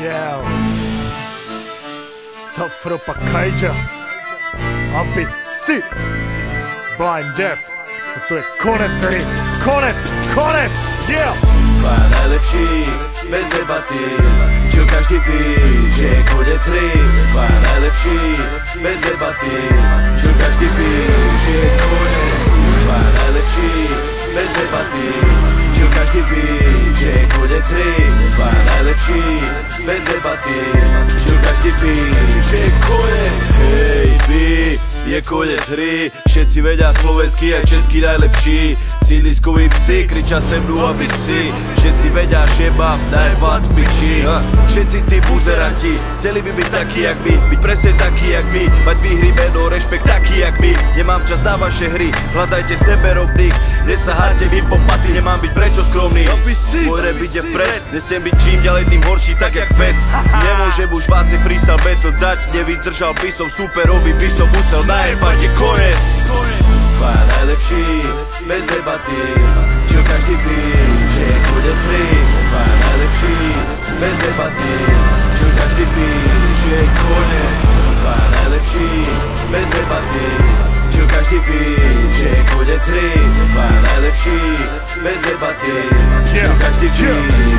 Yeah. Tough Ropa Kaijas, Abi Si, Blind Deaf. To je konec hry, konec, yeah! Dva najlepší, bez debaty, čo každý ví, že je konec hry. Dva najlepší, bez debaty, čo každý ví, že je konec. Dva najlepší, bez debaty, čo každý ví, že je konec hry. Dva najlepší, bez debaty, čo každý ví, že je konec. Hej, vy, je konec hry, všetci vedia slovenský a český najlepší. Sídliskoví psi kričia se mnou, aby si všetci vedia, že mám najviac piči. Všetci tí buzeranti chceli by byť takí jak my, byť presne takí jak my, mať výhry, meno, rešpekt taký jak my. Nemám čas na vaše hry, hľadajte seberovných, nesaháte mi po paty, nemám byť prečo skromný. Môj rap ide vpred, nechcem byť čím ďalej tým horší, tak jak Fec. Nemôžem už vácej freestyle battle dať, nevydržal by som superovi, by som musel najebať, je konec. Dva najlepší, bez debaty, čo každý ví, že je konec hry. Dva najlepší, bez debaty, čo každý ví, že je konec. Dva najlepší, bez debaty, čo každý ví, že je konec hry. Dva najlepší, bez debaty, čo každý ví,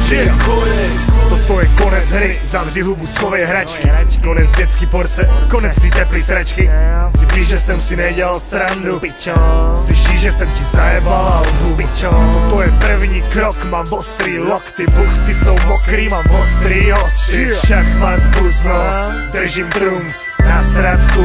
že je konec. Toto je konec hry, zavři hubu, schovej hračky. Konec dětský porce, konec ty teplý sračky. Si víš, že jsem si nedělal srandu, pičo. Slyšíš, že jsem ti zajebal albu, pičo. Toto je první krok, mám ostrý lokty, buchty jsou mokrý, mám ostrý hosty. Šachmat buzno, držím trumf na sradku.